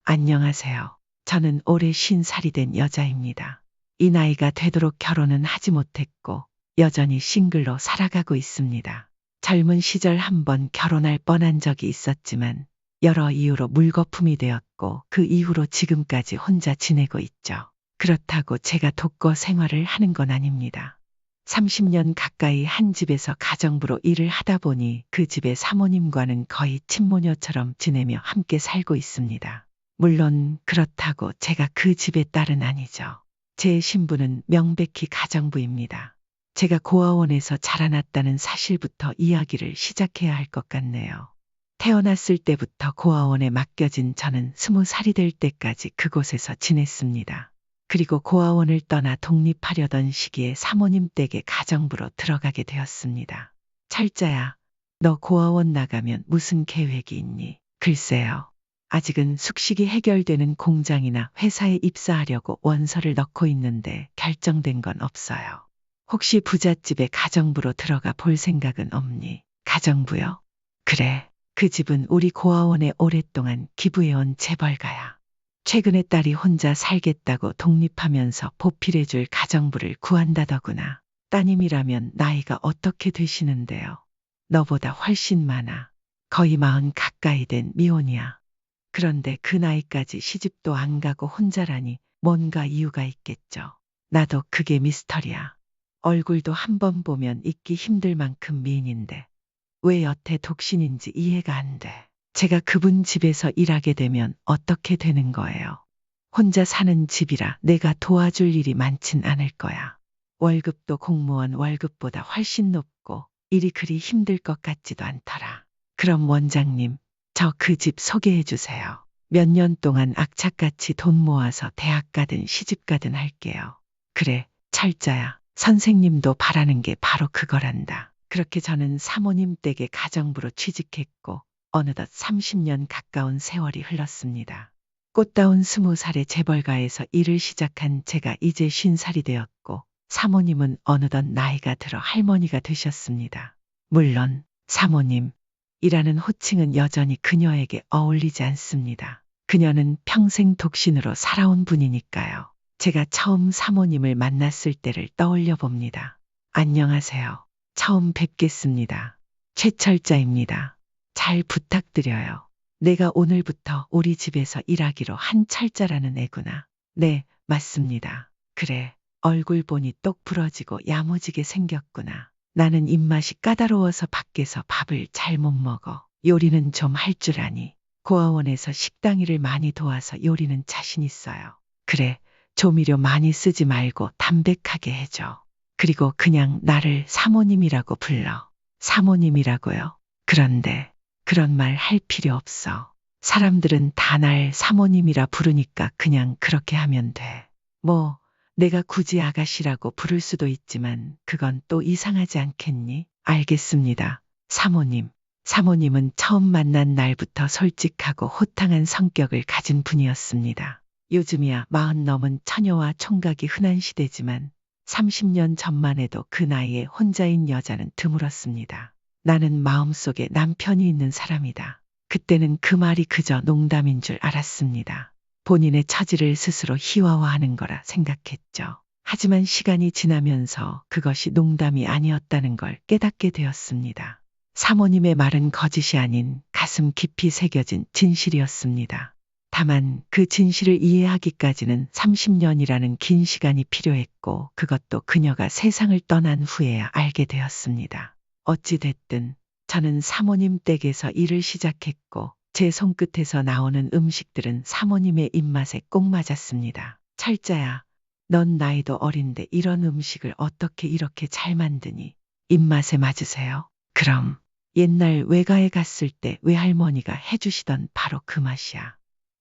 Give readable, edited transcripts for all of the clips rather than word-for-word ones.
안녕하세요. 저는 올해 50살이 된 여자입니다. 이 나이가 되도록 결혼은 하지 못했고 여전히 싱글로 살아가고 있습니다. 젊은 시절 한번 결혼할 뻔한 적이 있었지만 여러 이유로 물거품이 되었고 그 이후로 지금까지 혼자 지내고 있죠. 그렇다고 제가 독거 생활을 하는 건 아닙니다. 30년 가까이 한 집에서 가정부로 일을 하다 보니 그 집의 사모님과는 거의 친모녀처럼 지내며 함께 살고 있습니다. 물론 그렇다고 제가 그 집의 딸은 아니죠. 제 신분은 명백히 가정부입니다. 제가 고아원에서 자라났다는 사실부터 이야기를 시작해야 할 것 같네요. 태어났을 때부터 고아원에 맡겨진 저는 20살이 될 때까지 그곳에서 지냈습니다. 그리고 고아원을 떠나 독립하려던 시기에 사모님 댁에 가정부로 들어가게 되었습니다. 철자야, 너 고아원 나가면 무슨 계획이 있니? 글쎄요. 아직은 숙식이 해결되는 공장이나 회사에 입사하려고 원서를 넣고 있는데 결정된 건 없어요. 혹시 부잣집에 가정부로 들어가 볼 생각은 없니? 가정부요? 그래. 그 집은 우리 고아원에 오랫동안 기부해온 재벌가야. 최근에 딸이 혼자 살겠다고 독립하면서 보필해줄 가정부를 구한다더구나. 따님이라면 나이가 어떻게 되시는데요? 너보다 훨씬 많아. 거의 40 가까이 된 미혼이야. 그런데 그 나이까지 시집도 안 가고 혼자라니 뭔가 이유가 있겠죠. 나도 그게 미스터리야. 얼굴도 한 번 보면 잊기 힘들 만큼 미인인데 왜 여태 독신인지 이해가 안 돼. 제가 그분 집에서 일하게 되면 어떻게 되는 거예요? 혼자 사는 집이라 내가 도와줄 일이 많진 않을 거야. 월급도 공무원 월급보다 훨씬 높고 일이 그리 힘들 것 같지도 않더라. 그럼 원장님, 저 그 집 소개해 주세요. 몇 년 동안 악착같이 돈 모아서 대학 가든 시집 가든 할게요. 그래, 철자야. 선생님도 바라는 게 바로 그거란다. 그렇게 저는 사모님 댁에 가정부로 취직했고 어느덧 30년 가까운 세월이 흘렀습니다. 꽃다운 20살의 재벌가에서 일을 시작한 제가 이제 50살이 되었고 사모님은 어느덧 나이가 들어 할머니가 되셨습니다. 물론 사모님이라는 호칭은 여전히 그녀에게 어울리지 않습니다. 그녀는 평생 독신으로 살아온 분이니까요. 제가 처음 사모님을 만났을 때를 떠올려 봅니다. 안녕하세요. 처음 뵙겠습니다. 최철자입니다. 잘 부탁드려요. 내가 오늘부터 우리 집에서 일하기로 한 철자라는 애구나. 네, 맞습니다. 그래, 얼굴 보니 똑 부러지고 야무지게 생겼구나. 나는 입맛이 까다로워서 밖에서 밥을 잘 못 먹어. 요리는 좀 할 줄 아니. 고아원에서 식당 일을 많이 도와서 요리는 자신 있어요. 그래, 조미료 많이 쓰지 말고 담백하게 해줘. 그리고 그냥 나를 사모님이라고 불러. 사모님이라고요? 그런데 그런 말 할 필요 없어. 사람들은 다 날 사모님이라 부르니까 그냥 그렇게 하면 돼. 뭐 내가 굳이 아가씨라고 부를 수도 있지만 그건 또 이상하지 않겠니? 알겠습니다. 사모님. 사모님은 처음 만난 날부터 솔직하고 호탕한 성격을 가진 분이었습니다. 요즘이야 40 넘은 처녀와 총각이 흔한 시대지만 30년 전만 해도 그 나이에 혼자인 여자는 드물었습니다. 나는 마음속에 남편이 있는 사람이다. 그때는 그 말이 그저 농담인 줄 알았습니다. 본인의 처지를 스스로 희화화하는 거라 생각했죠. 하지만 시간이 지나면서 그것이 농담이 아니었다는 걸 깨닫게 되었습니다. 사모님의 말은 거짓이 아닌 가슴 깊이 새겨진 진실이었습니다. 다만 그 진실을 이해하기까지는 30년이라는 긴 시간이 필요했고 그것도 그녀가 세상을 떠난 후에야 알게 되었습니다. 어찌 됐든 저는 사모님 댁에서 일을 시작했고 제 손끝에서 나오는 음식들은 사모님의 입맛에 꼭 맞았습니다. 철자야, 넌 나이도 어린데 이런 음식을 어떻게 이렇게 잘 만드니? 입맛에 맞으세요? 그럼 옛날 외가에 갔을 때 외할머니가 해주시던 바로 그 맛이야.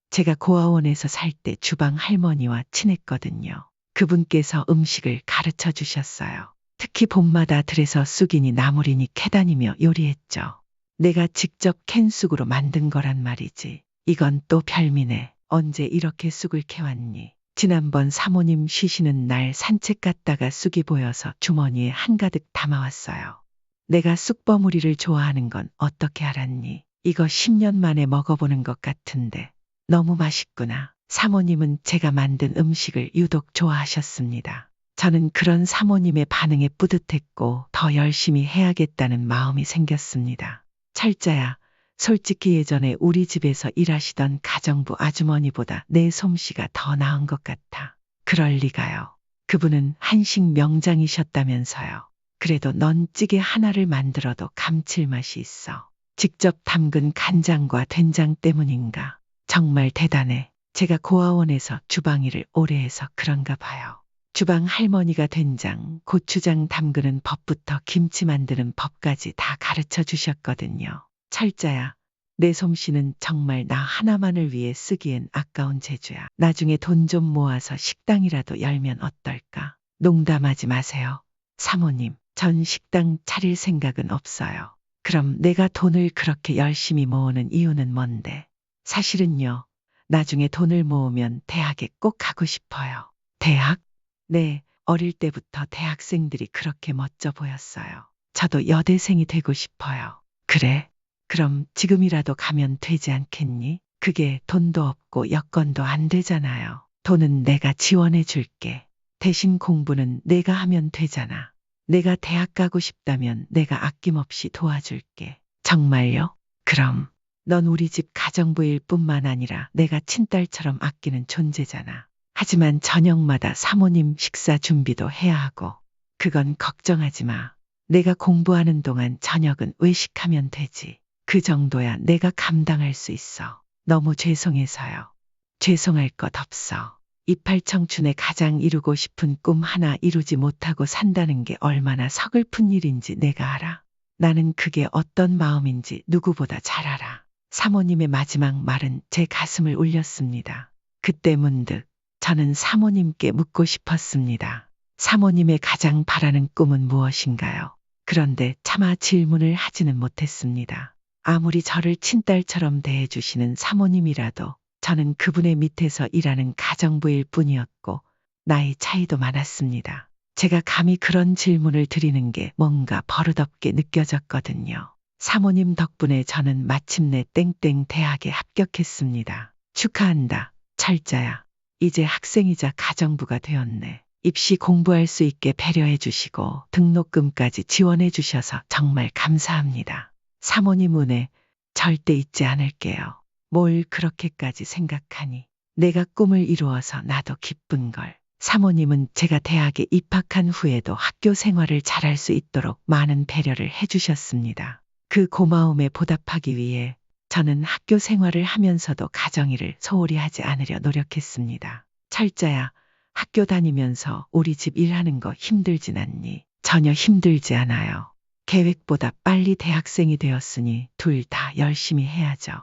제가 고아원에서 살 때 주방 할머니와 친했거든요. 그분께서 음식을 가르쳐 주셨어요. 특히 봄마다 들에서 쑥이니 나물이니 캐다니며 요리했죠. 내가 직접 캔 쑥으로 만든 거란 말이지. 이건 또 별미네. 언제 이렇게 쑥을 캐왔니? 지난번 사모님 쉬시는 날 산책 갔다가 쑥이 보여서 주머니에 한가득 담아왔어요. 내가 쑥버무리를 좋아하는 건 어떻게 알았니? 이거 10년 만에 먹어보는 것 같은데. 너무 맛있구나. 사모님은 제가 만든 음식을 유독 좋아하셨습니다. 저는 그런 사모님의 반응에 뿌듯했고 더 열심히 해야겠다는 마음이 생겼습니다. 철자야, 솔직히 예전에 우리 집에서 일하시던 가정부 아주머니보다 내 솜씨가 더 나은 것 같아. 그럴 리가요. 그분은 한식 명장이셨다면서요. 그래도 넌 찌개 하나를 만들어도 감칠맛이 있어. 직접 담근 간장과 된장 때문인가. 정말 대단해. 제가 고아원에서 주방 일을 오래 해서 그런가 봐요. 주방 할머니가 된장, 고추장 담그는 법부터 김치 만드는 법까지 다 가르쳐 주셨거든요. 철자야, 내 솜씨는 정말 나 하나만을 위해 쓰기엔 아까운 재주야. 나중에 돈 좀 모아서 식당이라도 열면 어떨까? 농담하지 마세요. 사모님, 전 식당 차릴 생각은 없어요. 그럼 내가 돈을 그렇게 열심히 모으는 이유는 뭔데? 사실은요, 나중에 돈을 모으면 대학에 꼭 가고 싶어요. 대학? 네, 어릴 때부터 대학생들이 그렇게 멋져 보였어요. 저도 여대생이 되고 싶어요. 그래? 그럼 지금이라도 가면 되지 않겠니? 그게 돈도 없고 여건도 안 되잖아요. 돈은 내가 지원해 줄게. 대신 공부는 내가 하면 되잖아. 내가 대학 가고 싶다면 내가 아낌없이 도와줄게. 정말요? 그럼 넌 우리 집 가정부일 뿐만 아니라 내가 친딸처럼 아끼는 존재잖아. 하지만 저녁마다 사모님 식사 준비도 해야 하고. 그건 걱정하지 마. 내가 공부하는 동안 저녁은 외식하면 되지. 그 정도야 내가 감당할 수 있어. 너무 죄송해서요. 죄송할 것 없어. 이팔 청춘에 가장 이루고 싶은 꿈 하나 이루지 못하고 산다는 게 얼마나 서글픈 일인지 내가 알아. 나는 그게 어떤 마음인지 누구보다 잘 알아. 사모님의 마지막 말은 제 가슴을 울렸습니다. 그때 문득 저는 사모님께 묻고 싶었습니다. 사모님의 가장 바라는 꿈은 무엇인가요? 그런데 차마 질문을 하지는 못했습니다. 아무리 저를 친딸처럼 대해주시는 사모님이라도 저는 그분의 밑에서 일하는 가정부일 뿐이었고 나이 차이도 많았습니다. 제가 감히 그런 질문을 드리는 게 뭔가 버릇없게 느껴졌거든요. 사모님 덕분에 저는 마침내 땡땡 대학에 합격했습니다. 축하한다, 철자야. 이제 학생이자 가정부가 되었네. 입시 공부할 수 있게 배려해 주시고 등록금까지 지원해 주셔서 정말 감사합니다. 사모님 은혜 절대 잊지 않을게요. 뭘 그렇게까지 생각하니. 내가 꿈을 이루어서 나도 기쁜 걸. 사모님은 제가 대학에 입학한 후에도 학교 생활을 잘할 수 있도록 많은 배려를 해주셨습니다. 그 고마움에 보답하기 위해 저는 학교 생활을 하면서도 가정일을 소홀히 하지 않으려 노력했습니다. 철자야, 학교 다니면서 우리 집 일하는 거 힘들진 않니? 전혀 힘들지 않아요. 계획보다 빨리 대학생이 되었으니 둘 다 열심히 해야죠.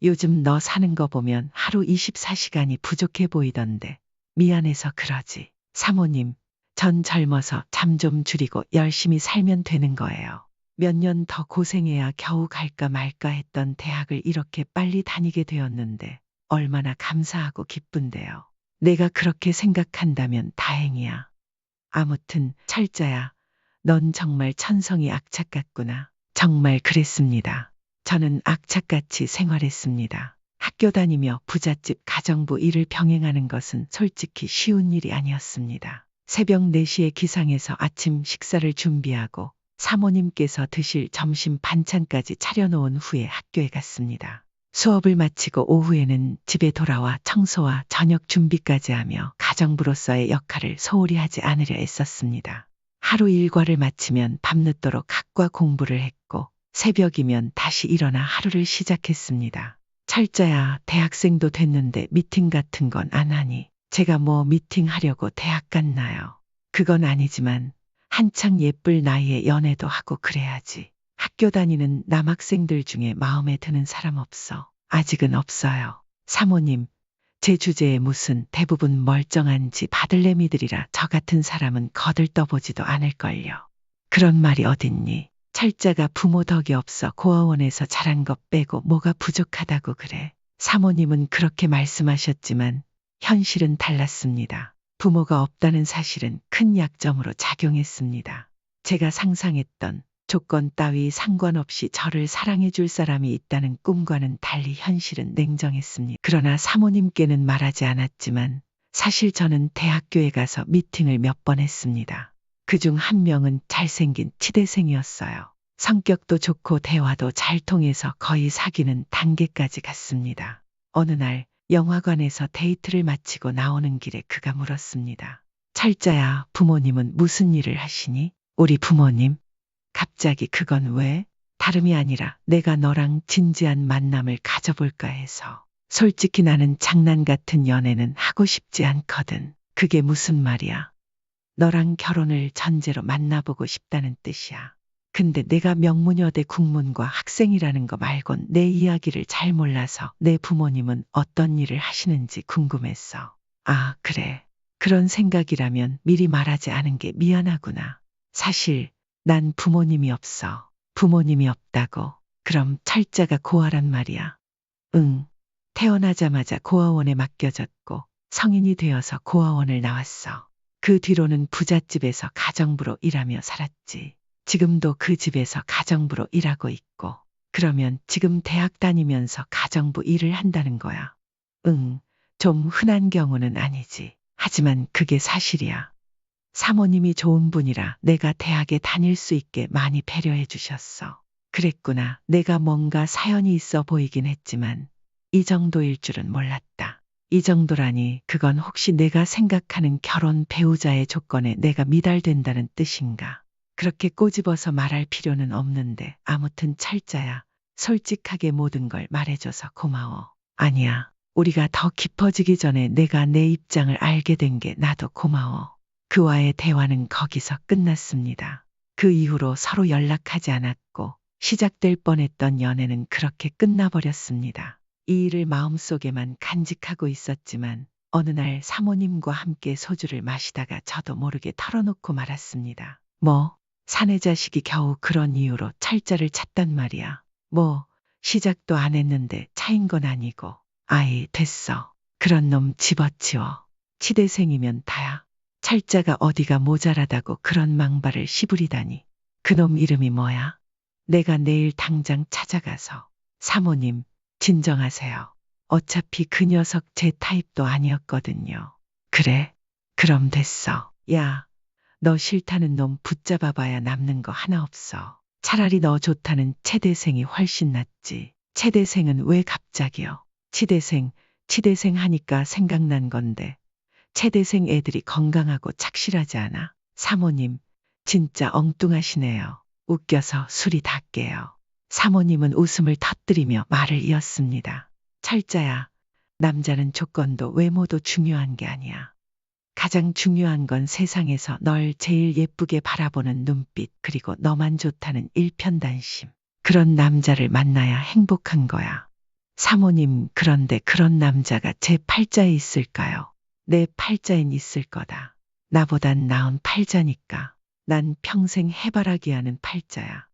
요즘 너 사는 거 보면 하루 24시간이 부족해 보이던데 미안해서 그러지. 사모님, 전 젊어서 잠 좀 줄이고 열심히 살면 되는 거예요. 몇 년 더 고생해야 겨우 갈까 말까 했던 대학을 이렇게 빨리 다니게 되었는데 얼마나 감사하고 기쁜데요. 내가 그렇게 생각한다면 다행이야. 아무튼 철자야, 넌 정말 천성이 악착 같구나. 정말 그랬습니다. 저는 악착같이 생활했습니다. 학교 다니며 부잣집 가정부 일을 병행하는 것은 솔직히 쉬운 일이 아니었습니다. 새벽 4시에 기상해서 아침 식사를 준비하고 사모님께서 드실 점심 반찬까지 차려놓은 후에 학교에 갔습니다. 수업을 마치고 오후에는 집에 돌아와 청소와 저녁 준비까지 하며 가정부로서의 역할을 소홀히 하지 않으려 애썼습니다. 하루 일과를 마치면 밤늦도록 학과 공부를 했고 새벽이면 다시 일어나 하루를 시작했습니다. 철자야, 대학생도 됐는데 미팅 같은 건 안 하니? 제가 뭐 미팅하려고 대학 갔나요? 그건 아니지만 한창 예쁠 나이에 연애도 하고 그래야지. 학교 다니는 남학생들 중에 마음에 드는 사람 없어. 아직은 없어요. 사모님, 제 주제에 무슨 대부분 멀쩡한 집 아들내미들이라 저 같은 사람은 거들떠보지도 않을걸요. 그런 말이 어딨니? 철자가 부모 덕이 없어 고아원에서 자란 것 빼고 뭐가 부족하다고 그래. 사모님은 그렇게 말씀하셨지만 현실은 달랐습니다. 부모가 없다는 사실은 큰 약점으로 작용했습니다. 제가 상상했던 조건 따위 상관없이 저를 사랑해 줄 사람이 있다는 꿈과는 달리 현실은 냉정했습니다. 그러나 사모님께는 말하지 않았지만 사실 저는 대학교에 가서 미팅을 몇 번 했습니다. 그중 한 명은 잘생긴 치대생이었어요. 성격도 좋고 대화도 잘 통해서 거의 사귀는 단계까지 갔습니다. 어느 날 영화관에서 데이트를 마치고 나오는 길에 그가 물었습니다. 철자야, 부모님은 무슨 일을 하시니? 우리 부모님? 갑자기 그건 왜? 다름이 아니라 내가 너랑 진지한 만남을 가져볼까 해서. 솔직히 나는 장난 같은 연애는 하고 싶지 않거든. 그게 무슨 말이야? 너랑 결혼을 전제로 만나보고 싶다는 뜻이야. 근데 내가 명문여대 국문과 학생이라는 거 말곤 내 이야기를 잘 몰라서 내 부모님은 어떤 일을 하시는지 궁금했어. 아, 그래. 그런 생각이라면 미리 말하지 않은 게 미안하구나. 사실 난 부모님이 없어. 부모님이 없다고. 그럼 철자가 고아란 말이야. 응. 태어나자마자 고아원에 맡겨졌고 성인이 되어서 고아원을 나왔어. 그 뒤로는 부잣집에서 가정부로 일하며 살았지. 지금도 그 집에서 가정부로 일하고 있고. 그러면 지금 대학 다니면서 가정부 일을 한다는 거야. 응, 좀 흔한 경우는 아니지. 하지만 그게 사실이야. 사모님이 좋은 분이라 내가 대학에 다닐 수 있게 많이 배려해 주셨어. 그랬구나. 내가 뭔가 사연이 있어 보이긴 했지만 이 정도일 줄은 몰랐다. 이 정도라니 그건 혹시 내가 생각하는 결혼 배우자의 조건에 내가 미달된다는 뜻인가? 그렇게 꼬집어서 말할 필요는 없는데 아무튼 철자야. 솔직하게 모든 걸 말해줘서 고마워. 아니야. 우리가 더 깊어지기 전에 내가 내 입장을 알게 된 게 나도 고마워. 그와의 대화는 거기서 끝났습니다. 그 이후로 서로 연락하지 않았고 시작될 뻔했던 연애는 그렇게 끝나버렸습니다. 이 일을 마음속에만 간직하고 있었지만 어느 날 사모님과 함께 소주를 마시다가 저도 모르게 털어놓고 말았습니다. 뭐, 사내 자식이 겨우 그런 이유로 철자를 찾단 말이야. 뭐, 시작도 안 했는데 차인 건 아니고. 아이, 됐어. 그런 놈 집어치워. 치대생이면 다야. 철자가 어디가 모자라다고 그런 망발을 씨부리다니. 그놈 이름이 뭐야? 내가 내일 당장 찾아가서. 사모님, 진정하세요. 어차피 그 녀석 제 타입도 아니었거든요. 그래? 그럼 됐어. 야, 너 싫다는 놈 붙잡아봐야 남는 거 하나 없어. 차라리 너 좋다는 채대생이 훨씬 낫지. 채대생은 왜 갑자기요? 치대생 하니까 생각난 건데. 채대생 애들이 건강하고 착실하지 않아? 사모님, 진짜 엉뚱하시네요. 웃겨서 술이 다 깨요. 사모님은 웃음을 터뜨리며 말을 이었습니다. 철자야, 남자는 조건도 외모도 중요한 게 아니야. 가장 중요한 건 세상에서 널 제일 예쁘게 바라보는 눈빛, 그리고 너만 좋다는 일편단심. 그런 남자를 만나야 행복한 거야. 사모님, 그런데 그런 남자가 제 팔자에 있을까요? 내 팔자엔 있을 거다. 나보단 나은 팔자니까. 난 평생 해바라기 하는 팔자야.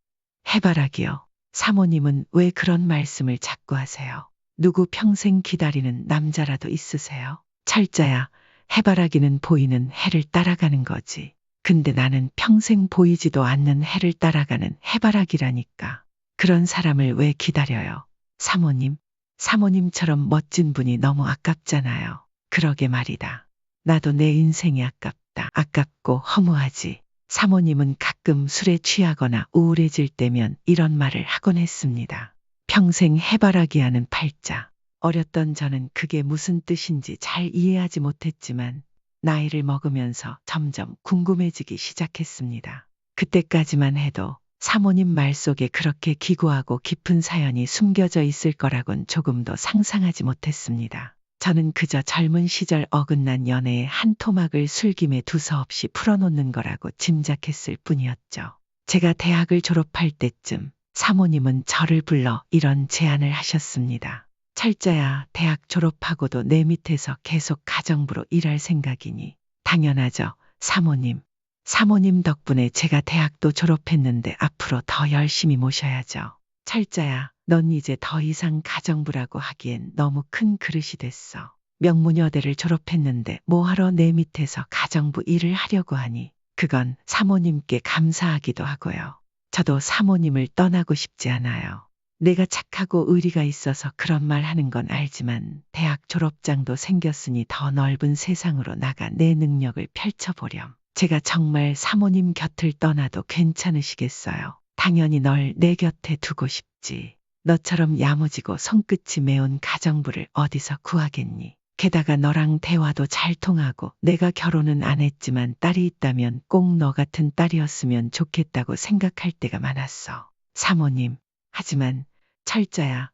해바라기요? 사모님은 왜 그런 말씀을 자꾸 하세요? 누구 평생 기다리는 남자라도 있으세요? 철자야, 해바라기는 보이는 해를 따라가는 거지. 근데 나는 평생 보이지도 않는 해를 따라가는 해바라기라니까. 그런 사람을 왜 기다려요? 사모님, 사모님처럼 멋진 분이 너무 아깝잖아요. 그러게 말이다. 나도 내 인생이 아깝다. 아깝고 허무하지. 사모님은 가끔 술에 취하거나 우울해질 때면 이런 말을 하곤 했습니다. 평생 해바라기 하는 팔자. 어렸던 저는 그게 무슨 뜻인지 잘 이해하지 못했지만 나이를 먹으면서 점점 궁금해지기 시작했습니다. 그때까지만 해도 사모님 말 속에 그렇게 기구하고 깊은 사연이 숨겨져 있을 거라곤 조금도 상상하지 못했습니다. 저는 그저 젊은 시절 어긋난 연애의 한 토막을 술김에 두서없이 풀어놓는 거라고 짐작했을 뿐이었죠. 제가 대학을 졸업할 때쯤 사모님은 저를 불러 이런 제안을 하셨습니다. 철자야, 대학 졸업하고도 내 밑에서 계속 가정부로 일할 생각이니? 당연하죠, 사모님. 사모님 덕분에 제가 대학도 졸업했는데 앞으로 더 열심히 모셔야죠. 철자야, 넌 이제 더 이상 가정부라고 하기엔 너무 큰 그릇이 됐어. 명문여대를 졸업했는데 뭐하러 내 밑에서 가정부 일을 하려고 하니? 그건 사모님께 감사하기도 하고요. 저도 사모님을 떠나고 싶지 않아요. 내가 착하고 의리가 있어서 그런 말 하는 건 알지만 대학 졸업장도 생겼으니 더 넓은 세상으로 나가 내 능력을 펼쳐보렴. 제가 정말 사모님 곁을 떠나도 괜찮으시겠어요? 당연히 널 내 곁에 두고 싶지. 너처럼 야무지고 손끝이 매운 가정부를 어디서 구하겠니? 게다가 너랑 대화도 잘 통하고 내가 결혼은 안 했지만 딸이 있다면 꼭 너 같은 딸이었으면 좋겠다고 생각할 때가 많았어. 사모님, 하지만 철자야,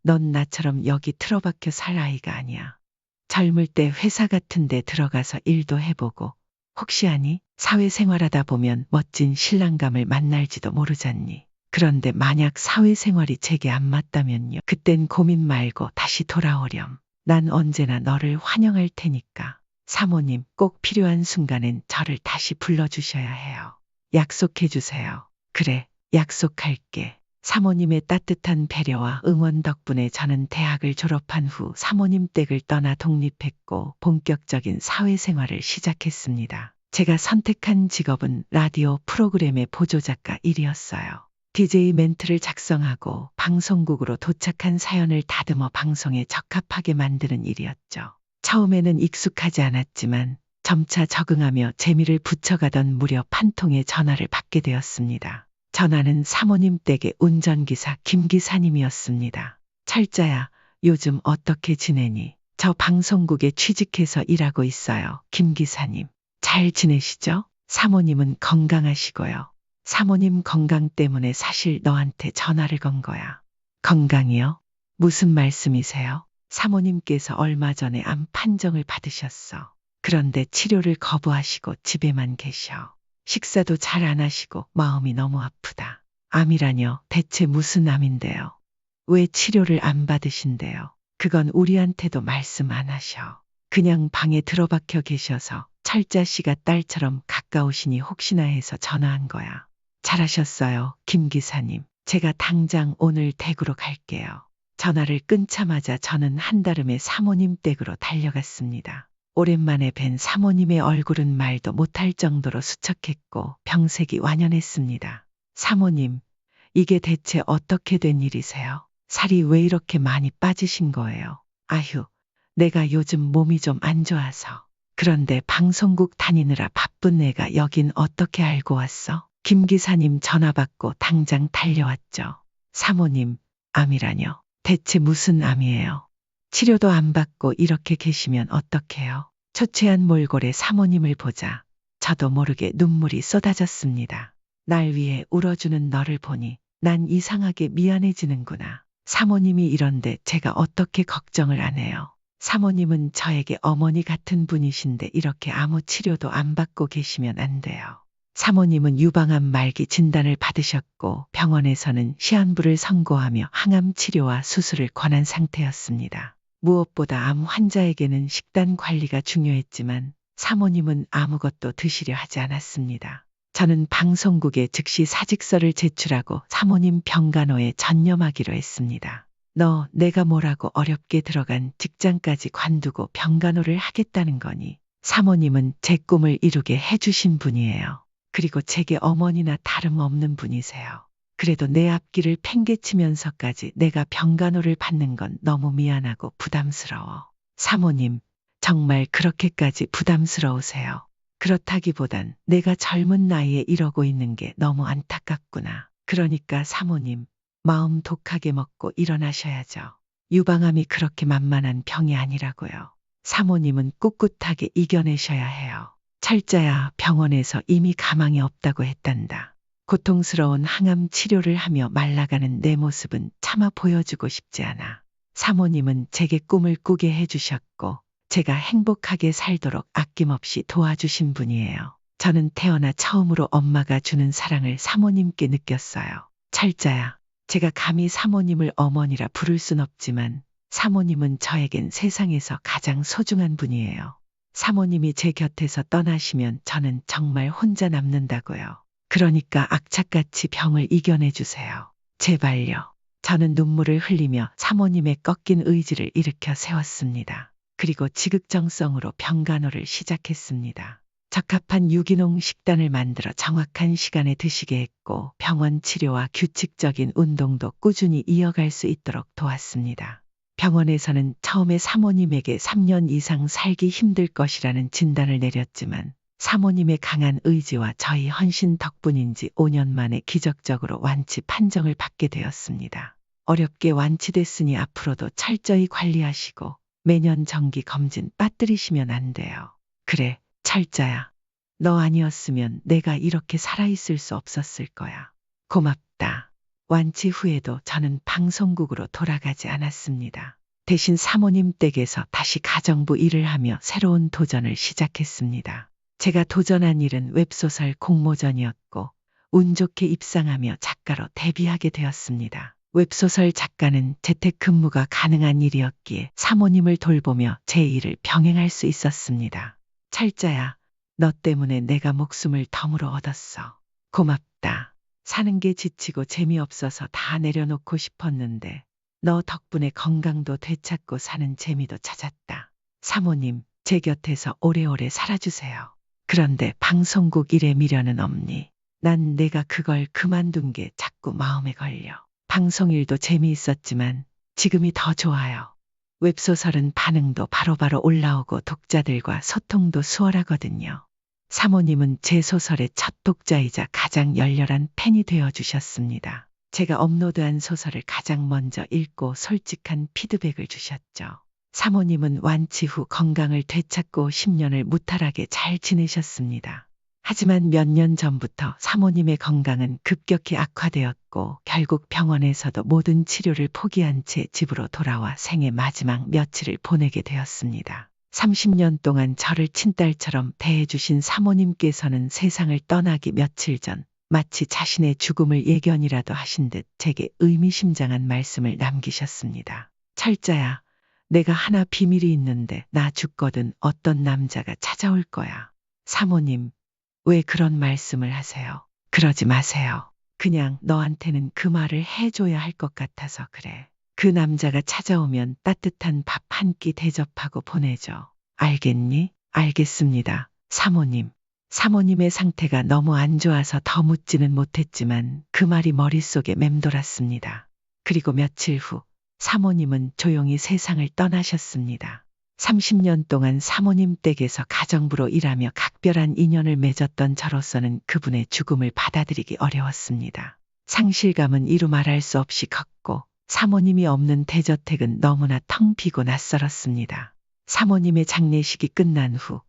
넌 나처럼 여기 틀어박혀 살 아이가 아니야. 젊을 때 회사 같은 데 들어가서 일도 해보고 혹시 아니? 사회생활하다 보면 멋진 신랑감을 만날지도 모르잖니. 그런데 만약 사회생활이 제게 안 맞다면요. 그땐 고민 말고 다시 돌아오렴. 난 언제나 너를 환영할 테니까. 사모님, 꼭 필요한 순간엔 저를 다시 불러주셔야 해요. 약속해 주세요. 그래, 약속할게. 사모님의 따뜻한 배려와 응원 덕분에 저는 대학을 졸업한 후 사모님 댁을 떠나 독립했고 본격적인 사회생활을 시작했습니다. 제가 선택한 직업은 라디오 프로그램의 보조작가 일이었어요. DJ 멘트를 작성하고 방송국으로 도착한 사연을 다듬어 방송에 적합하게 만드는 일이었죠. 처음에는 익숙하지 않았지만 점차 적응하며 재미를 붙여가던 무렵 한 통의 전화를 받게 되었습니다. 전화는 사모님 댁의 운전기사 김 기사님이었습니다. 철자야, 요즘 어떻게 지내니? 저 방송국에 취직해서 일하고 있어요. 김 기사님. 잘 지내시죠? 사모님은 건강하시고요. 사모님 건강 때문에 사실 너한테 전화를 건 거야. 건강이요? 무슨 말씀이세요? 사모님께서 얼마 전에 암 판정을 받으셨어. 그런데 치료를 거부하시고 집에만 계셔. 식사도 잘 안 하시고 마음이 너무 아프다. 암이라뇨? 대체 무슨 암인데요? 왜 치료를 안 받으신대요? 그건 우리한테도 말씀 안 하셔. 그냥 방에 들어박혀 계셔서 철자 씨가 딸처럼 가까우시니 혹시나 해서 전화한 거야. 잘하셨어요, 김 기사님. 제가 당장 오늘 댁으로 갈게요. 전화를 끊자마자 저는 한달음에 사모님 댁으로 달려갔습니다. 오랜만에 뵌 사모님의 얼굴은 말도 못할 정도로 수척했고 병색이 완연했습니다. 사모님, 이게 대체 어떻게 된 일이세요? 살이 왜 이렇게 많이 빠지신 거예요? 아휴, 내가 요즘 몸이 좀 안 좋아서. 그런데 방송국 다니느라 바쁜 내가 여긴 어떻게 알고 왔어? 김 기사님 전화 받고 당장 달려왔죠. 사모님, 암이라뇨? 대체 무슨 암이에요? 치료도 안 받고 이렇게 계시면 어떡해요? 초췌한 몰골의 사모님을 보자 저도 모르게 눈물이 쏟아졌습니다. 날 위해 울어주는 너를 보니 난 이상하게 미안해지는구나. 사모님이 이런데 제가 어떻게 걱정을 안 해요? 사모님은 저에게 어머니 같은 분이신데 이렇게 아무 치료도 안 받고 계시면 안 돼요. 사모님은 유방암 말기 진단을 받으셨고 병원에서는 시한부를 선고하며 항암 치료와 수술을 권한 상태였습니다. 무엇보다 암 환자에게는 식단 관리가 중요했지만 사모님은 아무것도 드시려 하지 않았습니다. 저는 방송국에 즉시 사직서를 제출하고 사모님 병간호에 전념하기로 했습니다. 내가 뭐라고 어렵게 들어간 직장까지 관두고 병간호를 하겠다는 거니? 사모님은 제 꿈을 이루게 해주신 분이에요. 그리고 제게 어머니나 다름없는 분이세요. 그래도 내 앞길을 팽개치면서까지 내가 병간호를 받는 건 너무 미안하고 부담스러워. 사모님, 정말 그렇게까지 부담스러우세요? 그렇다기보단 내가 젊은 나이에 이러고 있는 게 너무 안타깝구나. 그러니까 사모님, 마음 독하게 먹고 일어나셔야죠. 유방암이 그렇게 만만한 병이 아니라고요. 사모님은 꿋꿋하게 이겨내셔야 해요. 철자야, 병원에서 이미 가망이 없다고 했단다. 고통스러운 항암 치료를 하며 말라가는 내 모습은 차마 보여주고 싶지 않아. 사모님은 제게 꿈을 꾸게 해주셨고 제가 행복하게 살도록 아낌없이 도와주신 분이에요. 저는 태어나 처음으로 엄마가 주는 사랑을 사모님께 느꼈어요. 철자야, 제가 감히 사모님을 어머니라 부를 순 없지만 사모님은 저에겐 세상에서 가장 소중한 분이에요. 사모님이 제 곁에서 떠나시면 저는 정말 혼자 남는다고요. 그러니까 악착같이 병을 이겨내 주세요. 제발요. 저는 눈물을 흘리며 사모님의 꺾인 의지를 일으켜 세웠습니다. 그리고 지극정성으로 병간호를 시작했습니다. 적합한 유기농 식단을 만들어 정확한 시간에 드시게 했고 병원 치료와 규칙적인 운동도 꾸준히 이어갈 수 있도록 도왔습니다. 병원에서는 처음에 사모님에게 3년 이상 살기 힘들 것이라는 진단을 내렸지만 사모님의 강한 의지와 저희 헌신 덕분인지 5년 만에 기적적으로 완치 판정을 받게 되었습니다. 어렵게 완치됐으니 앞으로도 철저히 관리하시고 매년 정기 검진 빠뜨리시면 안 돼요. 그래, 철자야. 너 아니었으면 내가 이렇게 살아있을 수 없었을 거야. 고맙다. 완치 후에도 저는 방송국으로 돌아가지 않았습니다. 대신 사모님 댁에서 다시 가정부 일을 하며 새로운 도전을 시작했습니다. 제가 도전한 일은 웹소설 공모전이었고 운 좋게 입상하며 작가로 데뷔하게 되었습니다. 웹소설 작가는 재택근무가 가능한 일이었기에 사모님을 돌보며 제 일을 병행할 수 있었습니다. 철자야, 너 때문에 내가 목숨을 덤으로 얻었어. 고맙다. 사는 게 지치고 재미없어서 다 내려놓고 싶었는데 너 덕분에 건강도 되찾고 사는 재미도 찾았다. 사모님, 제 곁에서 오래오래 살아주세요. 그런데 방송국 일에 미련은 없니? 난 내가 그걸 그만둔 게 자꾸 마음에 걸려. 방송일도 재미있었지만 지금이 더 좋아요. 웹소설은 반응도 바로바로 올라오고 독자들과 소통도 수월하거든요. 사모님은 제 소설의 첫 독자이자 가장 열렬한 팬이 되어주셨습니다. 제가 업로드한 소설을 가장 먼저 읽고 솔직한 피드백을 주셨죠. 사모님은 완치 후 건강을 되찾고 10년을 무탈하게 잘 지내셨습니다. 하지만 몇 년 전부터 사모님의 건강은 급격히 악화되었고 결국 병원에서도 모든 치료를 포기한 채 집으로 돌아와 생애 마지막 며칠을 보내게 되었습니다. 30년 동안 저를 친딸처럼 대해주신 사모님께서는 세상을 떠나기 며칠 전 마치 자신의 죽음을 예견이라도 하신 듯 제게 의미심장한 말씀을 남기셨습니다. 철자야, 내가 하나 비밀이 있는데 나 죽거든 어떤 남자가 찾아올 거야. 사모님, 왜 그런 말씀을 하세요? 그러지 마세요. 그냥 너한테는 그 말을 해줘야 할 것 같아서 그래. 그 남자가 찾아오면 따뜻한 밥 한 끼 대접하고 보내줘. 알겠니? 알겠습니다. 사모님. 사모님의 상태가 너무 안 좋아서 더 묻지는 못했지만 그 말이 머릿속에 맴돌았습니다. 그리고 며칠 후 사모님은 조용히 세상을 떠나셨습니다. 30년 동안 사모님 댁에서 가정부로 일하며 각별한 인연을 맺었던 저로서는 그분의 죽음을 받아들이기 어려웠습니다. 상실감은 이루 말할 수 없이 컸고 사모님이 없는 대저택은 너무나 텅 비고 낯설었습니다. 사모님의 장례식이 끝난 후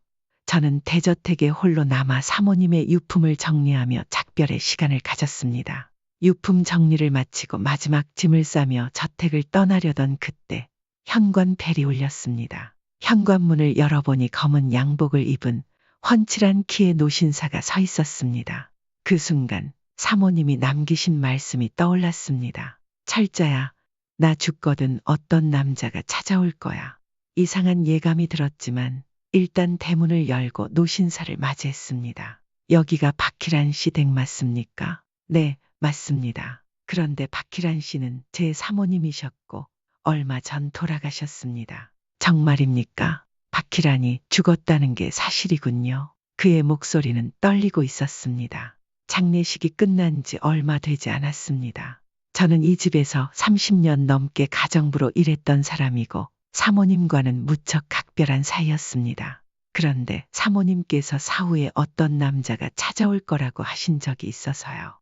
저는 대저택에 홀로 남아 사모님의 유품을 정리하며 작별의 시간을 가졌습니다. 유품 정리를 마치고 마지막 짐을 싸며 저택을 떠나려던 그때 현관벨이 울렸습니다. 현관문을 열어보니 검은 양복을 입은 훤칠한 키의 노신사가 서 있었습니다. 그 순간 사모님이 남기신 말씀이 떠올랐습니다. 철자야, 나 죽거든 어떤 남자가 찾아올 거야. 이상한 예감이 들었지만 일단 대문을 열고 노신사를 맞이했습니다. 여기가 박희란 씨 댁 맞습니까? 네, 맞습니다. 그런데 박희란 씨는 제 사모님이셨고 얼마 전 돌아가셨습니다. 정말입니까? 박희란이 죽었다는 게 사실이군요. 그의 목소리는 떨리고 있었습니다. 장례식이 끝난 지 얼마 되지 않았습니다. 저는 이 집에서 30년 넘게 가정부로 일했던 사람이고 사모님과는 무척 각별한 사이였습니다. 그런데 사모님께서 사후에 어떤 남자가 찾아올 거라고 하신 적이 있어서요.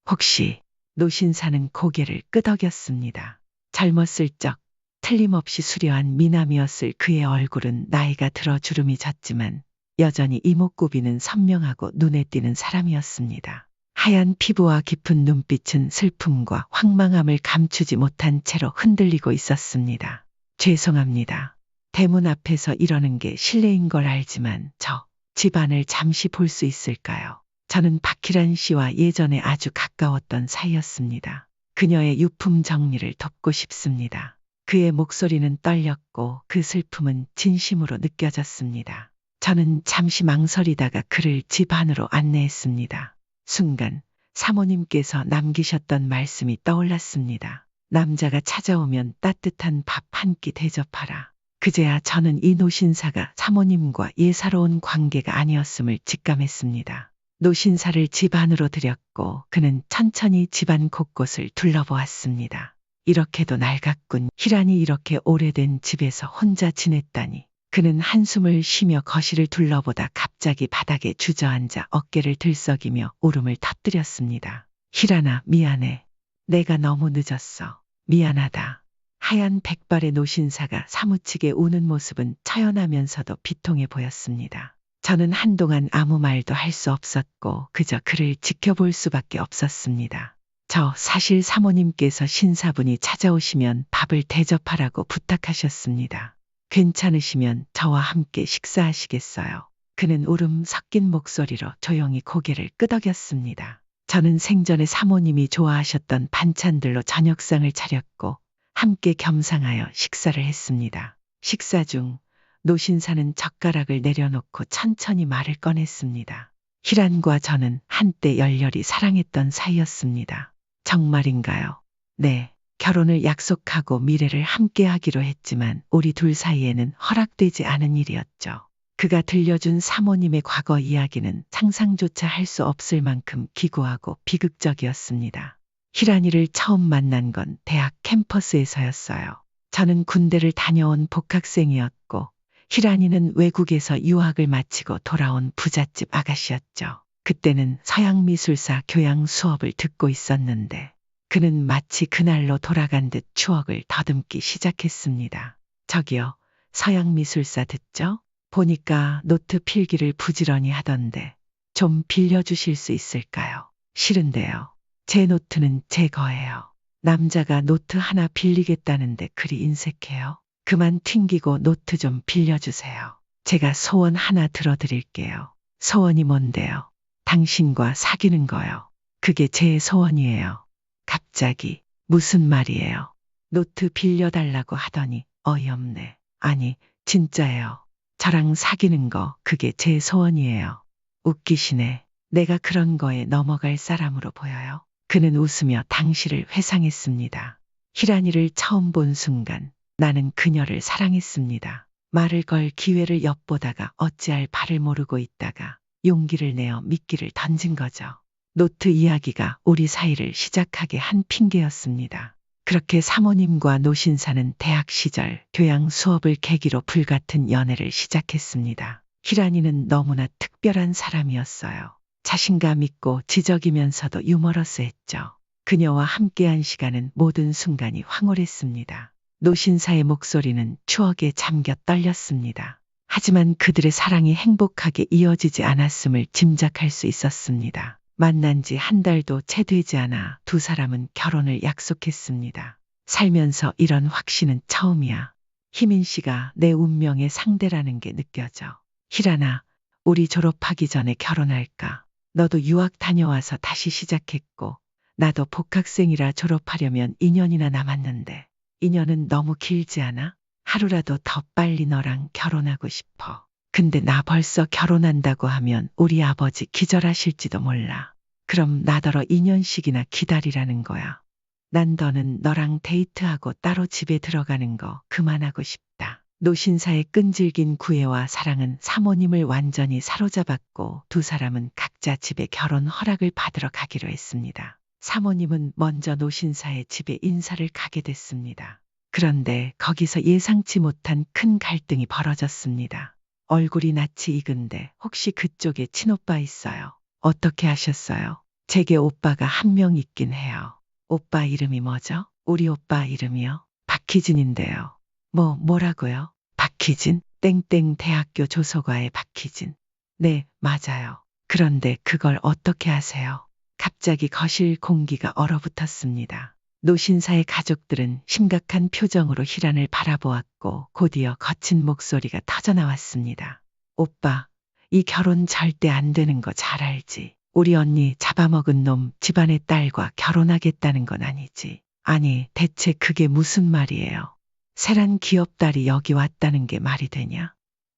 혹시 노신사는 고개를 끄덕였습니다. 젊었을 적 틀림없이 수려한 미남이었을 그의 얼굴은 나이가 들어 주름이 졌지만 여전히 이목구비는 선명하고 눈에 띄는 사람이었습니다. 하얀 피부와 깊은 눈빛은 슬픔과 황망함을 감추지 못한 채로 흔들리고 있었습니다. 죄송합니다. 대문 앞에서 이러는 게 실례인 걸 알지만 저 집안을 잠시 볼 수 있을까요? 저는 박희란 씨와 예전에 아주 가까웠던 사이였습니다. 그녀의 유품 정리를 돕고 싶습니다. 그의 목소리는 떨렸고 그 슬픔은 진심으로 느껴졌습니다. 저는 잠시 망설이다가 그를 집 안으로 안내했습니다. 순간 사모님께서 남기셨던 말씀이 떠올랐습니다. 남자가 찾아오면 따뜻한 밥 한 끼 대접하라. 그제야 저는 이 노신사가 사모님과 예사로운 관계가 아니었음을 직감했습니다. 노신사를 집 안으로 들였고 그는 천천히 집안 곳곳을 둘러보았습니다. 이렇게도 낡았군. 희란이 이렇게 오래된 집에서 혼자 지냈다니. 그는 한숨을 쉬며 거실을 둘러보다 갑자기 바닥에 주저앉아 어깨를 들썩이며 울음을 터뜨렸습니다. 희란아, 미안해. 내가 너무 늦었어. 미안하다. 하얀 백발의 노신사가 사무치게 우는 모습은 처연하면서도 비통해 보였습니다. 저는 한동안 아무 말도 할 수 없었고 그저 그를 지켜볼 수밖에 없었습니다. 저 사실 사모님께서 신사분이 찾아오시면 밥을 대접하라고 부탁하셨습니다. 괜찮으시면 저와 함께 식사하시겠어요? 그는 울음 섞인 목소리로 조용히 고개를 끄덕였습니다. 저는 생전에 사모님이 좋아하셨던 반찬들로 저녁상을 차렸고 함께 겸상하여 식사를 했습니다. 식사 중 노신사는 젓가락을 내려놓고 천천히 말을 꺼냈습니다. 희란과 저는 한때 열렬히 사랑했던 사이였습니다. 정말인가요? 네. 결혼을 약속하고 미래를 함께 하기로 했지만 우리 둘 사이에는 허락되지 않은 일이었죠. 그가 들려준 사모님의 과거 이야기는 상상조차 할 수 없을 만큼 기구하고 비극적이었습니다. 희란이를 처음 만난 건 대학 캠퍼스에서였어요. 저는 군대를 다녀온 복학생이었고 희란이는 외국에서 유학을 마치고 돌아온 부잣집 아가씨였죠. 그때는 서양미술사 교양 수업을 듣고 있었는데 그는 마치 그날로 돌아간 듯 추억을 더듬기 시작했습니다. 저기요, 서양미술사 듣죠? 보니까 노트 필기를 부지런히 하던데 좀 빌려주실 수 있을까요? 싫은데요. 제 노트는 제 거예요. 남자가 노트 하나 빌리겠다는데 그리 인색해요. 그만 튕기고 노트 좀 빌려주세요. 제가 소원 하나 들어드릴게요. 소원이 뭔데요? 당신과 사귀는 거요. 그게 제 소원이에요. 갑자기 무슨 말이에요? 노트 빌려달라고 하더니 어이없네. 아니, 진짜예요. 저랑 사귀는 거 그게 제 소원이에요. 웃기시네. 내가 그런 거에 넘어갈 사람으로 보여요. 그는 웃으며 당시를 회상했습니다. 희란이를 처음 본 순간 나는 그녀를 사랑했습니다. 말을 걸 기회를 엿보다가 어찌할 바를 모르고 있다가 용기를 내어 미끼를 던진 거죠. 노트 이야기가 우리 사이를 시작하게 한 핑계였습니다. 그렇게 사모님과 노신사는 대학 시절 교양 수업을 계기로 불같은 연애를 시작했습니다. 희란이는 너무나 특별한 사람이었어요. 자신감 있고 지적이면서도 유머러스했죠. 그녀와 함께한 시간은 모든 순간이 황홀했습니다. 노신사의 목소리는 추억에 잠겨 떨렸습니다. 하지만 그들의 사랑이 행복하게 이어지지 않았음을 짐작할 수 있었습니다. 만난 지 한 달도 채 되지 않아 두 사람은 결혼을 약속했습니다. 살면서 이런 확신은 처음이야. 희민 씨가 내 운명의 상대라는 게 느껴져. 희란아, 우리 졸업하기 전에 결혼할까? 너도 유학 다녀와서 다시 시작했고 나도 복학생이라 졸업하려면 2년이나 남았는데 2년은 너무 길지 않아? 하루라도 더 빨리 너랑 결혼하고 싶어. 근데 나 벌써 결혼한다고 하면 우리 아버지 기절하실지도 몰라. 그럼 나더러 2년씩이나 기다리라는 거야. 난 더는 너랑 데이트하고 따로 집에 들어가는 거 그만하고 싶다. 노신사의 끈질긴 구애와 사랑은 사모님을 완전히 사로잡았고 두 사람은 각자 집에 결혼 허락을 받으러 가기로 했습니다. 사모님은 먼저 노신사의 집에 인사를 가게 됐습니다. 그런데 거기서 예상치 못한 큰 갈등이 벌어졌습니다. 얼굴이 낯이 익은데 혹시 그쪽에 친오빠 있어요? 어떻게 하셨어요? 제게 오빠가 한 명 있긴 해요. 오빠 이름이 뭐죠? 우리 오빠 이름이요? 박희진인데요. 뭐라고요? 박희진? 땡땡 대학교 조소과의 박희진. 네, 맞아요. 그런데 그걸 어떻게 하세요? 갑자기 거실 공기가 얼어붙었습니다. 노신사의 가족들은 심각한 표정으로 희란을 바라보았고 곧이어 거친 목소리가 터져나왔습니다. 오빠, 이 결혼 절대 안 되는 거 잘 알지? 우리 언니 잡아먹은 놈 집안의 딸과 결혼하겠다는 건 아니지. 아니, 대체 그게 무슨 말이에요? 세란 기업딸이 여기 왔다는 게 말이 되냐?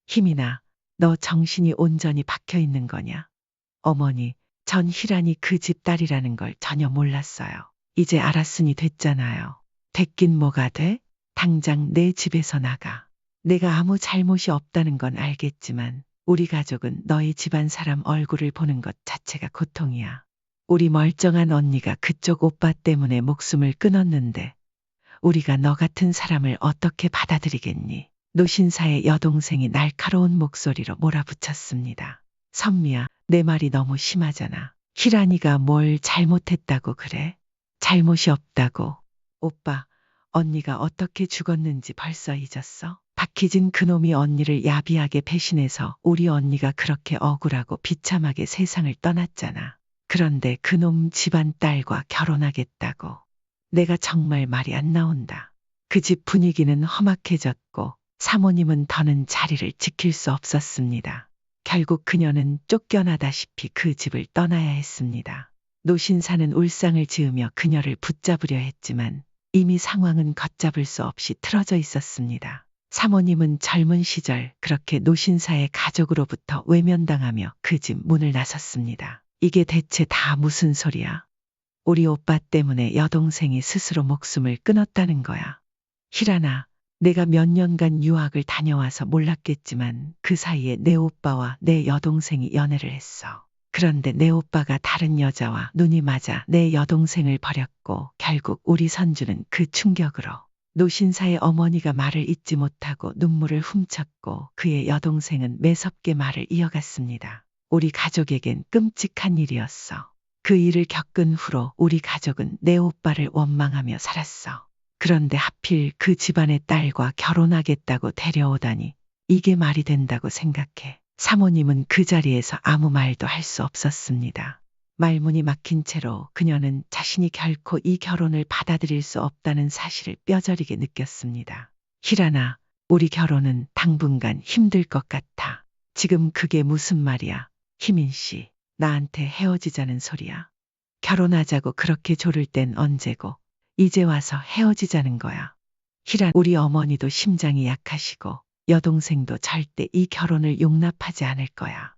희민아, 너 정신이 온전히 박혀 있는 거냐? 어머니, 전 희란이 그 집 딸이라는 걸 전혀 몰랐어요. 이제 알았으니 됐잖아요. 됐긴 뭐가 돼? 당장 내 집에서 나가. 내가 아무 잘못이 없다는 건 알겠지만 우리 가족은 너희 집안 사람 얼굴을 보는 것 자체가 고통이야. 우리 멀쩡한 언니가 그쪽 오빠 때문에 목숨을 끊었는데 우리가 너 같은 사람을 어떻게 받아들이겠니? 노신사의 여동생이 날카로운 목소리로 몰아붙였습니다. 선미야, 내 말이 너무 심하잖아. 희란이가 뭘 잘못했다고 그래? 잘못이 없다고. 오빠, 언니가 어떻게 죽었는지 벌써 잊었어? 박희진 그놈이 언니를 야비하게 배신해서 우리 언니가 그렇게 억울하고 비참하게 세상을 떠났잖아. 그런데 그놈 집안 딸과 결혼하겠다고. 내가 정말 말이 안 나온다. 그 집 분위기는 험악해졌고 사모님은 더는 자리를 지킬 수 없었습니다. 결국 그녀는 쫓겨나다시피 그 집을 떠나야 했습니다. 노신사는 울상을 지으며 그녀를 붙잡으려 했지만 이미 상황은 걷잡을 수 없이 틀어져 있었습니다. 사모님은 젊은 시절 그렇게 노신사의 가족으로부터 외면당하며 그 집 문을 나섰습니다. 이게 대체 다 무슨 소리야? 우리 오빠 때문에 여동생이 스스로 목숨을 끊었다는 거야. 희란아, 내가 몇 년간 유학을 다녀와서 몰랐겠지만 그 사이에 내 오빠와 내 여동생이 연애를 했어. 그런데 내 오빠가 다른 여자와 눈이 맞아 내 여동생을 버렸고 결국 우리 선주는 그 충격으로 노신사의 어머니가 말을 잇지 못하고 눈물을 훔쳤고 그의 여동생은 매섭게 말을 이어갔습니다. 우리 가족에겐 끔찍한 일이었어. 그 일을 겪은 후로 우리 가족은 내 오빠를 원망하며 살았어. 그런데 하필 그 집안의 딸과 결혼하겠다고 데려오다니 이게 말이 된다고 생각해. 사모님은 그 자리에서 아무 말도 할 수 없었습니다. 말문이 막힌 채로 그녀는 자신이 결코 이 결혼을 받아들일 수 없다는 사실을 뼈저리게 느꼈습니다. 희란아, 우리 결혼은 당분간 힘들 것 같아. 지금 그게 무슨 말이야? 희민 씨, 나한테 헤어지자는 소리야. 결혼하자고 그렇게 조를 땐 언제고 이제 와서 헤어지자는 거야. 희란, 우리 어머니도 심장이 약하시고 여동생도 절대 이 결혼을 용납하지 않을 거야.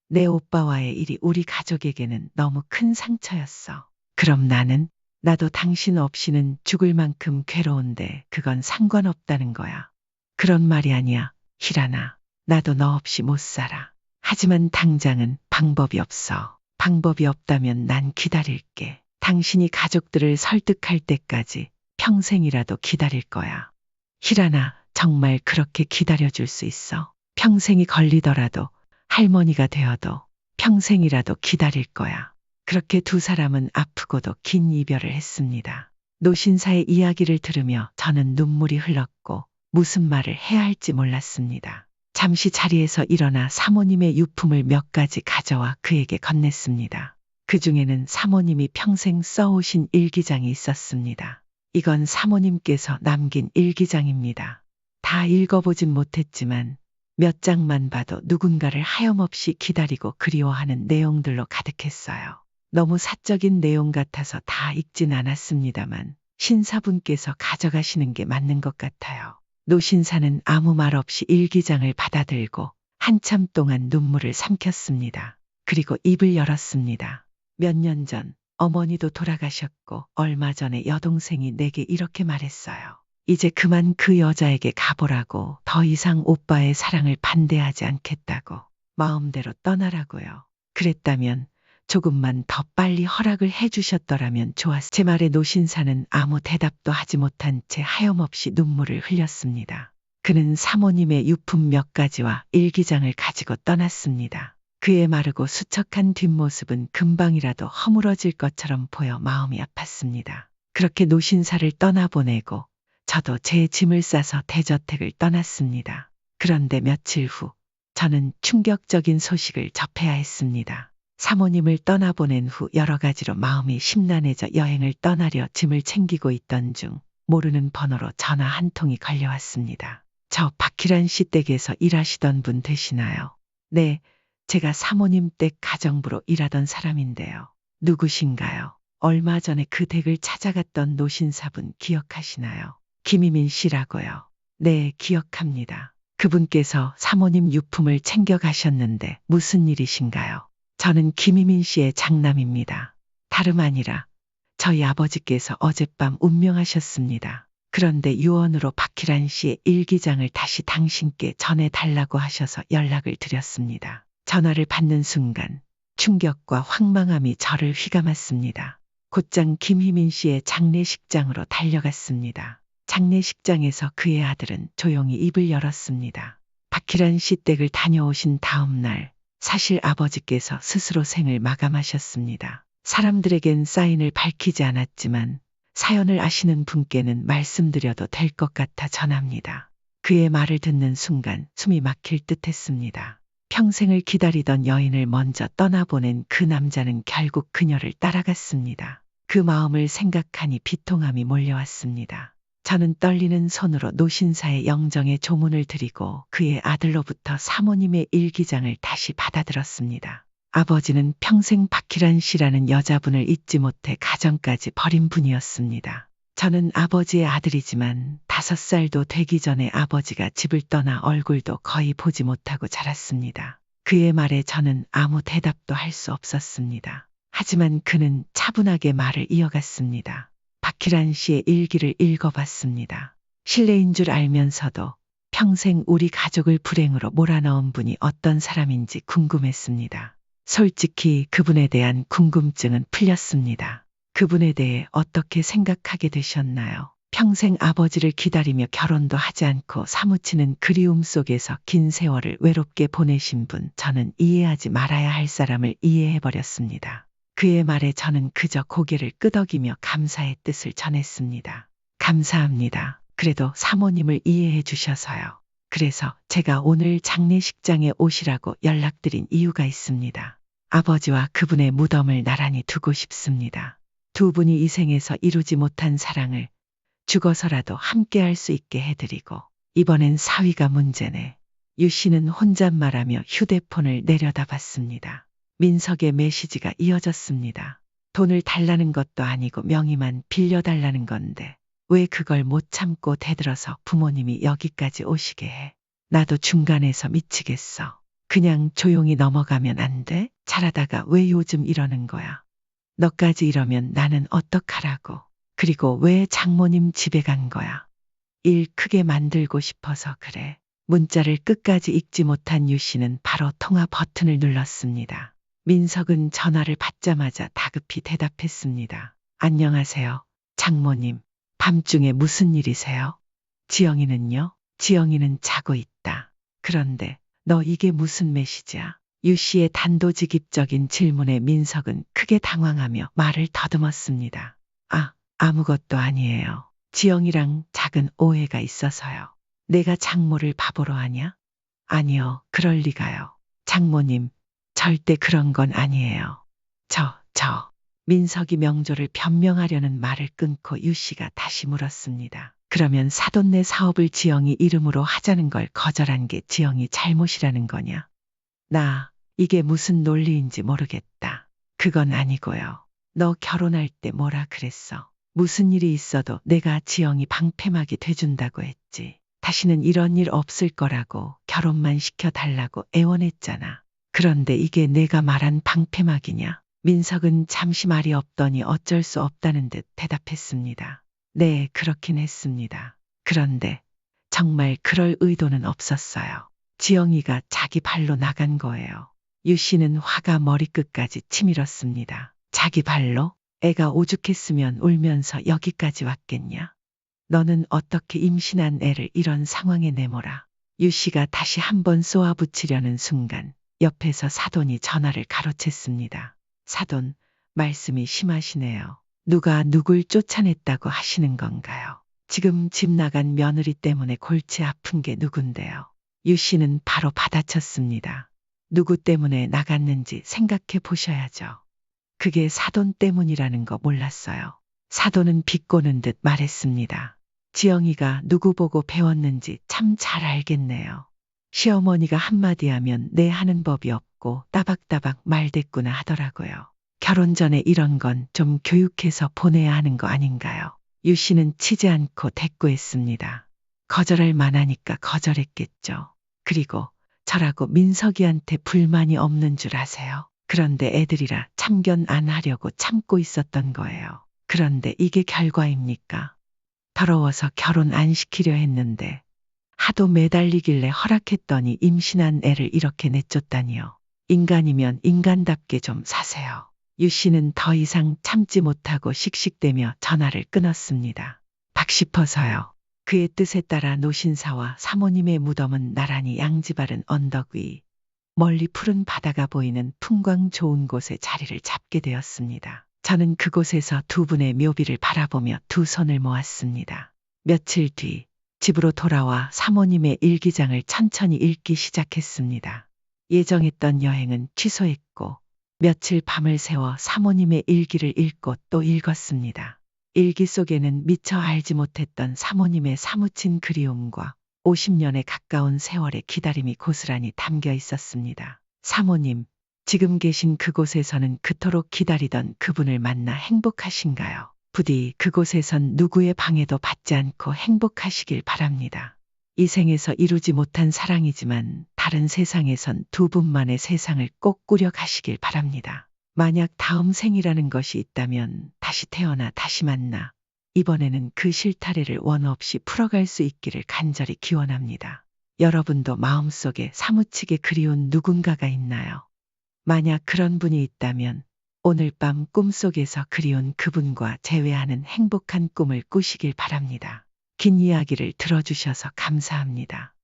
내 오빠와의 일이 우리 가족에게는 너무 큰 상처였어. 그럼 나도 당신 없이는 죽을 만큼 괴로운데 그건 상관없다는 거야. 그런 말이 아니야, 희란아. 나도 너 없이 못 살아. 하지만 당장은 방법이 없어. 방법이 없다면 난 기다릴게. 당신이 가족들을 설득할 때까지 평생이라도 기다릴 거야. 희란아, 정말 그렇게 기다려줄 수 있어? 평생이 걸리더라도 할머니가 되어도 평생이라도 기다릴 거야. 그렇게 두 사람은 아프고도 긴 이별을 했습니다. 노신사의 이야기를 들으며 저는 눈물이 흘렀고 무슨 말을 해야 할지 몰랐습니다. 잠시 자리에서 일어나 사모님의 유품을 몇 가지 가져와 그에게 건넸습니다. 그 중에는 사모님이 평생 써오신 일기장이 있었습니다. 이건 사모님께서 남긴 일기장입니다. 다 읽어보진 못했지만 몇 장만 봐도 누군가를 하염없이 기다리고 그리워하는 내용들로 가득했어요. 너무 사적인 내용 같아서 다 읽진 않았습니다만 신사분께서 가져가시는 게 맞는 것 같아요. 노신사는 아무 말 없이 일기장을 받아들고 한참 동안 눈물을 삼켰습니다. 그리고 입을 열었습니다. 몇 년 전 어머니도 돌아가셨고 얼마 전에 여동생이 내게 이렇게 말했어요. 이제 그만 그 여자에게 가보라고, 더 이상 오빠의 사랑을 반대하지 않겠다고, 마음대로 떠나라고요. 그랬다면 조금만 더 빨리 허락을 해주셨더라면 좋았을. 제 말에 노신사는 아무 대답도 하지 못한 채 하염없이 눈물을 흘렸습니다. 그는 사모님의 유품 몇 가지와 일기장을 가지고 떠났습니다. 그의 마르고 수척한 뒷모습은 금방이라도 허물어질 것처럼 보여 마음이 아팠습니다. 그렇게 노신사를 떠나보내고 저도 제 짐을 싸서 대저택을 떠났습니다. 그런데 며칠 후 저는 충격적인 소식을 접해야 했습니다. 사모님을 떠나보낸 후 여러 가지로 마음이 심란해져 여행을 떠나려 짐을 챙기고 있던 중 모르는 번호로 전화 한 통이 걸려왔습니다. 저 박희란 씨 댁에서 일하시던 분 되시나요? 네, 제가 사모님 댁 가정부로 일하던 사람인데요. 누구신가요? 얼마 전에 그 댁을 찾아갔던 노신사분 기억하시나요? 김희민 씨라고요. 네, 기억합니다. 그분께서 사모님 유품을 챙겨가셨는데 무슨 일이신가요? 저는 김희민 씨의 장남입니다. 다름 아니라 저희 아버지께서 어젯밤 운명하셨습니다. 그런데 유언으로 박희란 씨의 일기장을 다시 당신께 전해달라고 하셔서 연락을 드렸습니다. 전화를 받는 순간 충격과 황망함이 저를 휘감았습니다. 곧장 김희민 씨의 장례식장으로 달려갔습니다. 장례식장에서 그의 아들은 조용히 입을 열었습니다. 박희란 씨 댁을 다녀오신 다음 날 사실 아버지께서 스스로 생을 마감하셨습니다. 사람들에겐 사인을 밝히지 않았지만 사연을 아시는 분께는 말씀드려도 될 것 같아 전합니다. 그의 말을 듣는 순간 숨이 막힐 듯 했습니다. 평생을 기다리던 여인을 먼저 떠나보낸 그 남자는 결국 그녀를 따라갔습니다. 그 마음을 생각하니 비통함이 몰려왔습니다. 저는 떨리는 손으로 노신사의 영정에 조문을 드리고 그의 아들로부터 사모님의 일기장을 다시 받아들었습니다. 아버지는 평생 박희란 씨라는 여자분을 잊지 못해 가정까지 버린 분이었습니다. 저는 아버지의 아들이지만 5살도 되기 전에 아버지가 집을 떠나 얼굴도 거의 보지 못하고 자랐습니다. 그의 말에 저는 아무 대답도 할 수 없었습니다. 하지만 그는 차분하게 말을 이어갔습니다. 박희란 씨의 일기를 읽어봤습니다. 실례인 줄 알면서도 평생 우리 가족을 불행으로 몰아넣은 분이 어떤 사람인지 궁금했습니다. 솔직히 그분에 대한 궁금증은 풀렸습니다. 그분에 대해 어떻게 생각하게 되셨나요? 평생 아버지를 기다리며 결혼도 하지 않고 사무치는 그리움 속에서 긴 세월을 외롭게 보내신 분, 저는 이해하지 말아야 할 사람을 이해해버렸습니다. 그의 말에 저는 그저 고개를 끄덕이며 감사의 뜻을 전했습니다. 감사합니다. 그래도 사모님을 이해해 주셔서요. 그래서 제가 오늘 장례식장에 오시라고 연락드린 이유가 있습니다. 아버지와 그분의 무덤을 나란히 두고 싶습니다. 두 분이 이 생에서 이루지 못한 사랑을 죽어서라도 함께할 수 있게 해드리고, 이번엔 사위가 문제네. 유 씨는 혼잣말하며 휴대폰을 내려다봤습니다. 민석의 메시지가 이어졌습니다. 돈을 달라는 것도 아니고 명의만 빌려달라는 건데 왜 그걸 못 참고 대들어서 부모님이 여기까지 오시게 해. 나도 중간에서 미치겠어. 그냥 조용히 넘어가면 안 돼? 잘하다가 왜 요즘 이러는 거야? 너까지 이러면 나는 어떡하라고. 그리고 왜 장모님 집에 간 거야? 일 크게 만들고 싶어서 그래. 문자를 끝까지 읽지 못한 유 씨는 바로 통화 버튼을 눌렀습니다. 민석은 전화를 받자마자 다급히 대답했습니다. 안녕하세요, 장모님. 밤중에 무슨 일이세요? 지영이는요? 지영이는 자고 있다. 그런데 너 이게 무슨 메시지야? 유 씨의 단도직입적인 질문에 민석은 크게 당황하며 말을 더듬었습니다. 아무것도 아니에요. 지영이랑 작은 오해가 있어서요. 내가 장모를 바보로 하냐? 아니요, 그럴 리가요. 장모님, 절대 그런 건 아니에요. 민석이 명조를 변명하려는 말을 끊고 유 씨가 다시 물었습니다. 그러면 사돈네 사업을 지영이 이름으로 하자는 걸 거절한 게 지영이 잘못이라는 거냐? 이게 무슨 논리인지 모르겠다. 그건 아니고요. 너 결혼할 때 뭐라 그랬어? 무슨 일이 있어도 내가 지영이 방패막이 돼준다고 했지. 다시는 이런 일 없을 거라고 결혼만 시켜달라고 애원했잖아. 그런데 이게 내가 말한 방패막이냐? 민석은 잠시 말이 없더니 어쩔 수 없다는 듯 대답했습니다. 네, 그렇긴 했습니다. 그런데 정말 그럴 의도는 없었어요. 지영이가 자기 발로 나간 거예요. 유 씨는 화가 머리끝까지 치밀었습니다. 자기 발로? 애가 오죽했으면 울면서 여기까지 왔겠냐? 너는 어떻게 임신한 애를 이런 상황에 내몰아? 유 씨가 다시 한번 쏘아붙이려는 순간 옆에서 사돈이 전화를 가로챘습니다. 사돈, 말씀이 심하시네요. 누가 누굴 쫓아냈다고 하시는 건가요? 지금 집 나간 며느리 때문에 골치 아픈 게 누군데요? 유 씨는 바로 받아쳤습니다. 누구 때문에 나갔는지 생각해 보셔야죠. 그게 사돈 때문이라는 거 몰랐어요. 사돈은 비꼬는 듯 말했습니다. 지영이가 누구 보고 배웠는지 참 잘 알겠네요. 시어머니가 한마디 하면 내 하는 법이 없고 따박따박 말대꾸나 하더라고요. 결혼 전에 이런 건 좀 교육해서 보내야 하는 거 아닌가요? 유 씨는 치지 않고 대꾸했습니다. 거절할 만하니까 거절했겠죠. 그리고 저라고 민석이한테 불만이 없는 줄 아세요? 그런데 애들이라 참견 안 하려고 참고 있었던 거예요. 그런데 이게 결과입니까? 더러워서 결혼 안 시키려 했는데 하도 매달리길래 허락했더니 임신한 애를 이렇게 내쫓다니요. 인간이면 인간답게 좀 사세요. 유 씨는 더 이상 참지 못하고 씩씩대며 전화를 끊었습니다. 박 싶어서요. 그의 뜻에 따라 노신사와 사모님의 무덤은 나란히 양지바른 언덕 위 멀리 푸른 바다가 보이는 풍광 좋은 곳에 자리를 잡게 되었습니다. 저는 그곳에서 두 분의 묘비를 바라보며 두 손을 모았습니다. 며칠 뒤 집으로 돌아와 사모님의 일기장을 천천히 읽기 시작했습니다. 예정했던 여행은 취소했고 며칠 밤을 새워 사모님의 일기를 읽고 또 읽었습니다. 일기 속에는 미처 알지 못했던 사모님의 사무친 그리움과 50년에 가까운 세월의 기다림이 고스란히 담겨 있었습니다. 사모님, 지금 계신 그곳에서는 그토록 기다리던 그분을 만나 행복하신가요? 부디 그곳에선 누구의 방해도 받지 않고 행복하시길 바랍니다. 이 생에서 이루지 못한 사랑이지만 다른 세상에선 두 분만의 세상을 꼭 꾸려 가시길 바랍니다. 만약 다음 생이라는 것이 있다면 다시 태어나 다시 만나 이번에는 그 실타래를 원 없이 풀어갈 수 있기를 간절히 기원합니다. 여러분도 마음속에 사무치게 그리운 누군가가 있나요? 만약 그런 분이 있다면 오늘 밤 꿈속에서 그리운 그분과 재회하는 행복한 꿈을 꾸시길 바랍니다. 긴 이야기를 들어주셔서 감사합니다.